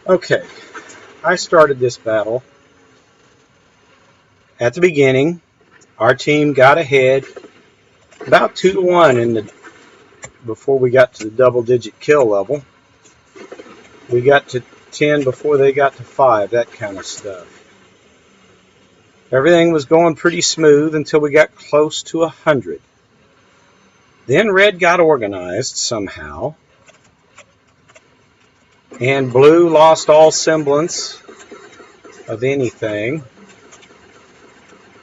Okay, I started this battle at the beginning. Our team got ahead about 2-1 before we got to the double-digit kill level. We got to 10 before they got to 5, that kind of stuff. Everything was going pretty smooth until we got close to 100. Then red got organized somehow, and blue lost all semblance of anything.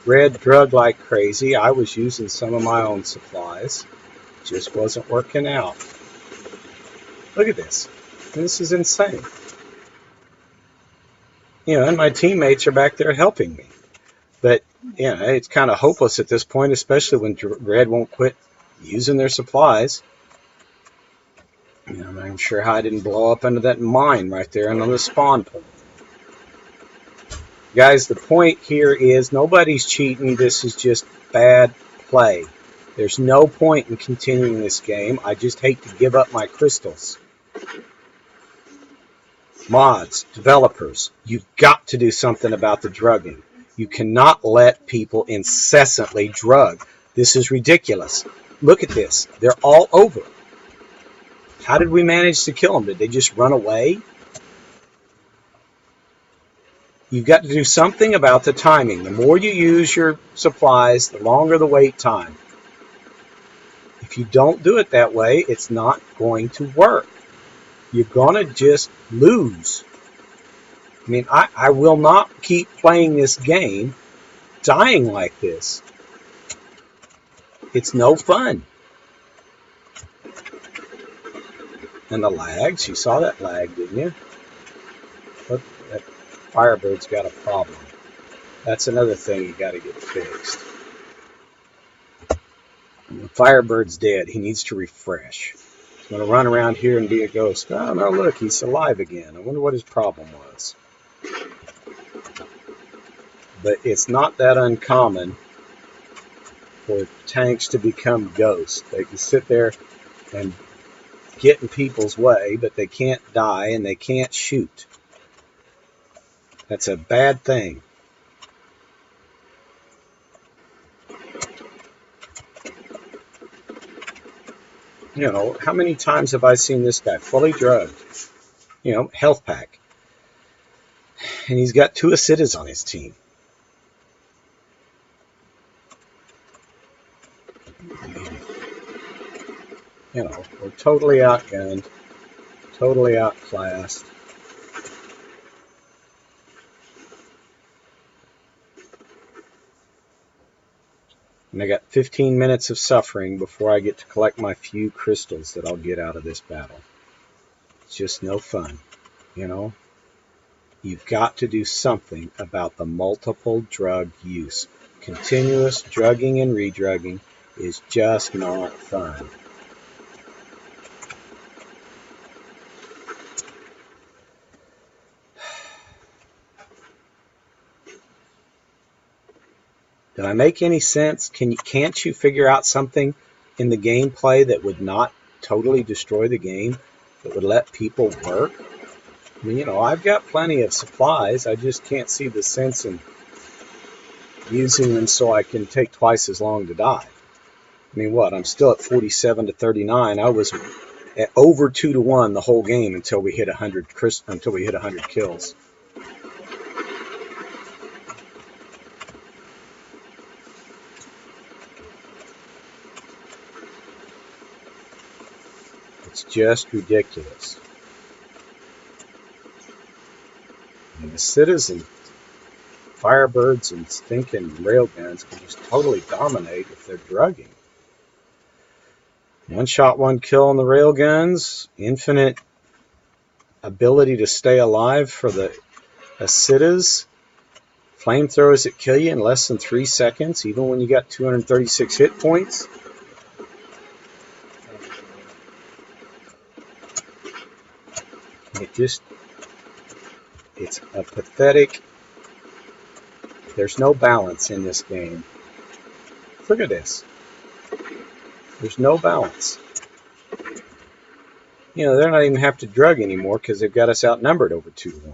Red drug like crazy. I was using some of my own supplies. Just wasn't working out. Look at this. This is insane. And my teammates are back there helping me. But, it's kind of hopeless at this point, especially when red won't quit using their supplies. I'm not even sure how I didn't blow up into that mine right there and on the spawn point. Guys, the point here is nobody's cheating. This is just bad play. There's no point in continuing this game. I just hate to give up my crystals. Mods, developers, you've got to do something about the drugging. You cannot let people incessantly drug. This is ridiculous. Look at this. They're all over. How did we manage to kill them? Did they just run away? You've got to do something about the timing. The more you use your supplies, the longer the wait time. If you don't do it that way, it's not going to work. You're going to just lose. I will not keep playing this game dying like this. It's no fun. And the lags, you saw that lag, didn't you? Look, that Firebird's got a problem. That's another thing you got to get fixed. The Firebird's dead. He needs to refresh. He's going to run around here and be a ghost. Oh, no, look, he's alive again. I wonder what his problem was. But it's not that uncommon for tanks to become ghosts. They can sit there and get in people's way, but they can't die and they can't shoot. That's a bad thing. How many times have I seen this guy fully drugged? Health pack. And he's got 2 acids on his team. We're totally outgunned, totally outclassed. And I got 15 minutes of suffering before I get to collect my few crystals that I'll get out of this battle. It's just no fun, You've got to do something about the multiple drug use. Continuous drugging and redrugging is just not fun. Did I make any sense? Can't you figure out something in the gameplay that would not totally destroy the game, that would let people work? I've got plenty of supplies. I just can't see the sense in using them so I can take twice as long to die. I'm still at 47 to 39. I was at over 2-1 the whole game until we hit 100 kills. It's just ridiculous. And the citizen Firebirds and stinking railguns can just totally dominate if they're drugging. One shot, one kill on the railguns. Infinite ability to stay alive for the acidas. Flamethrowers that kill you in less than 3 seconds, even when you got 236 hit points. It's a pathetic. There's no balance in this game. Look at this. There's no balance. You know, they're not even have to drug anymore because they've got us outnumbered over 2-1.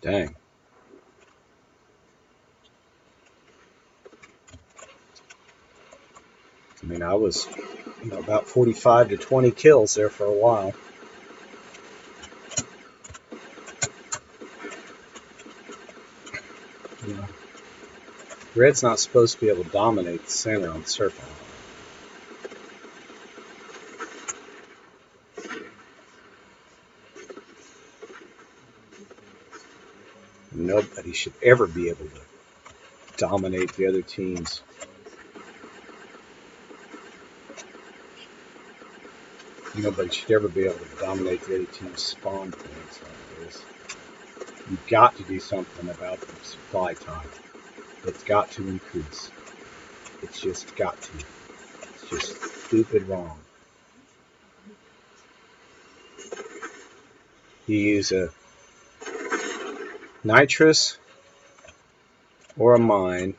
Dang. I mean, I was, about 45 to 20 kills there for a while. You know, red's not supposed to be able to dominate the center on circle. Nobody should ever be able to dominate the other teams. Nobody should ever be able to dominate the other team's spawn points like this. You've got to do something about the supply time. It's got to increase. It's just got to. It's just stupid wrong. You use a nitrous or a mine,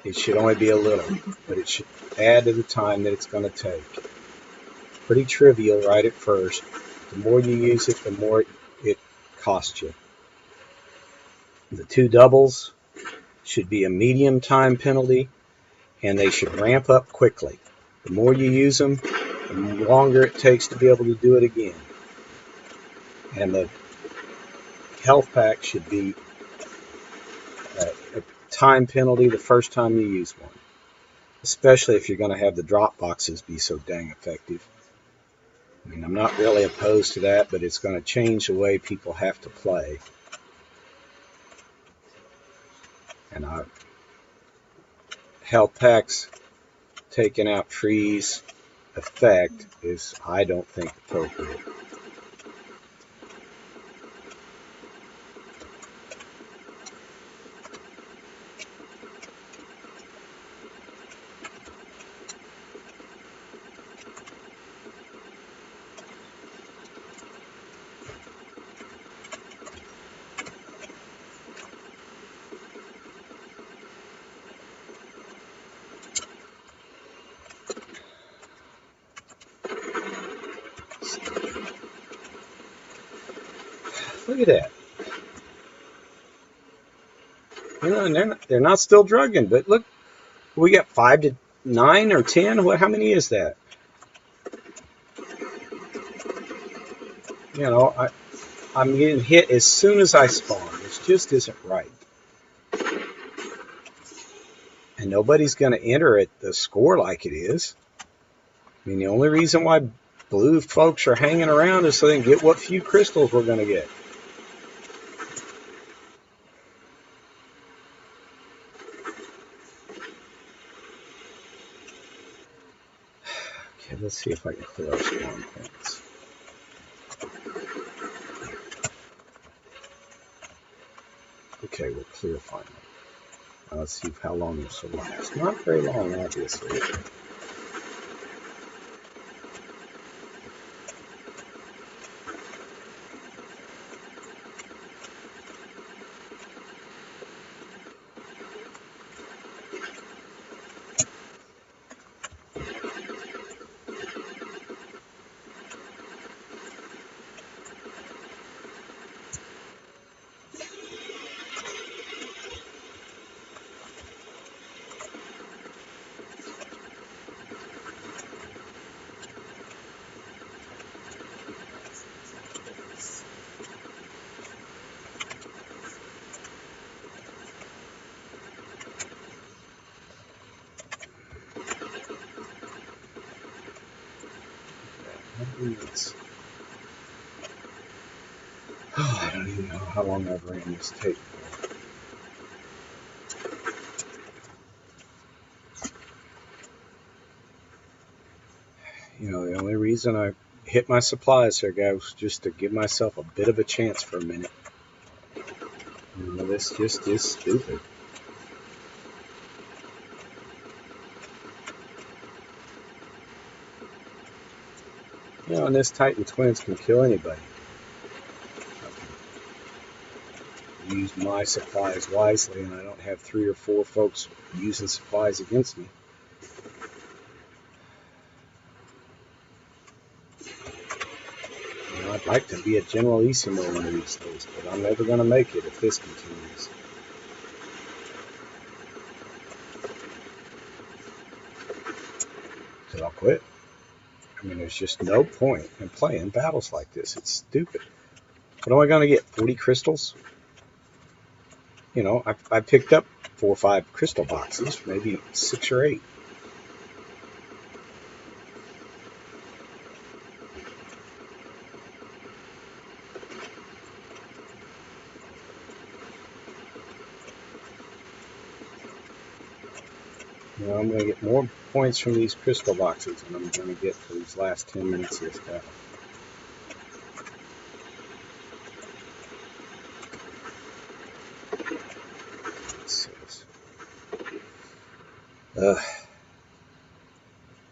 it should only be a little, but it should add to the time that it's going to take. Pretty trivial right at first. The more you use it, the more it costs you. The 2 doubles should be a medium time penalty, and they should ramp up quickly. The more you use them, the longer it takes to be able to do it again. And the health pack should be a time penalty the first time you use one, especially if you're going to have the drop boxes be so dang effective. I mean, I'm not really opposed to that, but it's going to change the way people have to play. And health packs taking out trees effect is, I don't think, appropriate. Look at that. You know, and they're not still drugging, but look, we got 5 to 9 or 10. How many is that? You know, I'm getting hit as soon as I spawn. This just isn't right. And nobody's going to enter it the score like it is. I mean, the only reason why blue folks are hanging around is so they can get what few crystals we're going to get. Okay, let's see if I can clear our spawn points. Okay, we're clear finally. Now let's see how long this will last. Not very long, obviously. Oh, I don't even know how long I've ran this tape for. You know, the only reason I hit my supplies there, guys, just to give myself a bit of a chance for a minute. You know, this just is stupid. You know, and this Titan Twins can kill anybody. I can use my supplies wisely, and I don't have 3 or 4 folks using supplies against me. You know, I'd like to be a Generalissimo one of these days, but I'm never going to make it if this continues. Because I'll quit. I mean, there's just no point in playing battles like this. It's stupid. What am I going to get? 40 crystals? You know, I picked up 4 or 5 crystal boxes, maybe 6 or 8. You know, I'm going to get more points from these crystal boxes than I'm going to get for these last 10 minutes of this battle.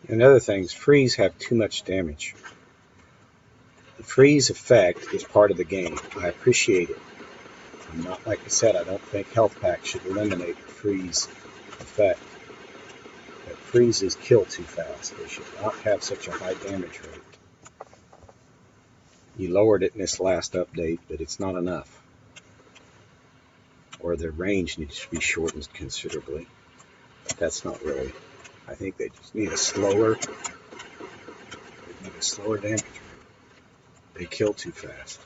And other things, freeze have too much damage. The freeze effect is part of the game. I appreciate it. I'm not, like I said, I don't think health packs should eliminate the freeze effect. But freezes kill too fast. They should not have such a high damage rate. You lowered it in this last update, but it's not enough. Or their range needs to be shortened considerably. But that's not really. I think they just need a slower damage rate. They kill too fast.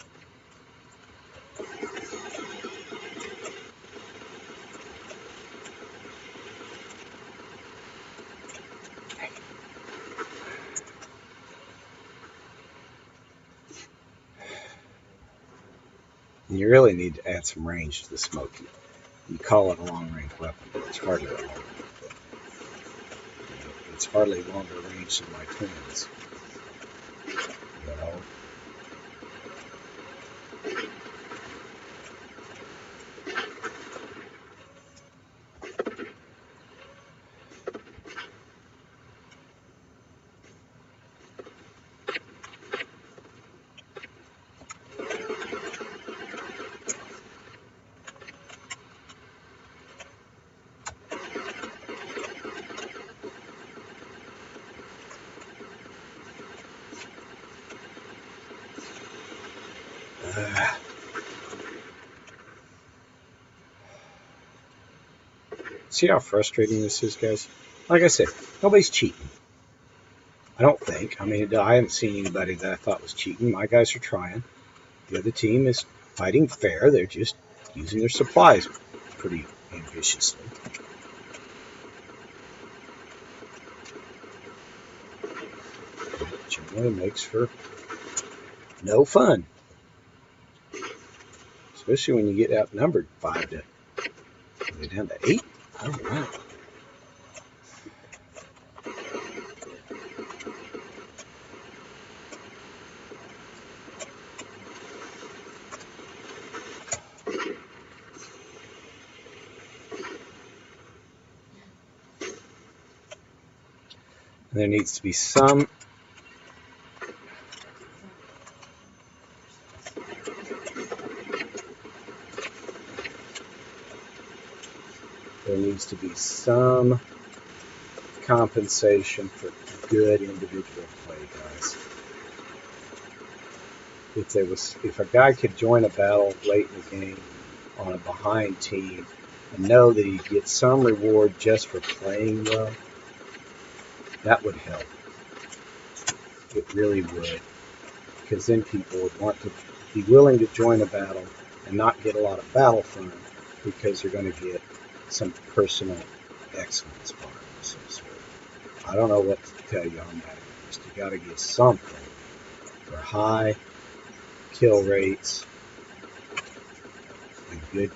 And you really need to add some range to the Smoky. You call it a long-range weapon, but it's hardly a long range. It's hardly longer range than my twins. You know? See how frustrating this is, guys? Like I said, nobody's cheating. I don't think. I mean, I haven't seen anybody that I thought was cheating. My guys are trying. The other team is fighting fair. They're just using their supplies pretty ambitiously. It generally makes for no fun. Especially when you get outnumbered 5 to down to 8. Oh, wow. There needs to be some compensation for good individual play, guys. If a guy could join a battle late in the game on a behind team and know that he gets some reward just for playing well, that would help. It really would. Because then people would want to be willing to join a battle and not get a lot of battle fun because you're going to get some personal excellence bonuses. I don't know what to tell you on that. Just you got to get something for high kill rates and good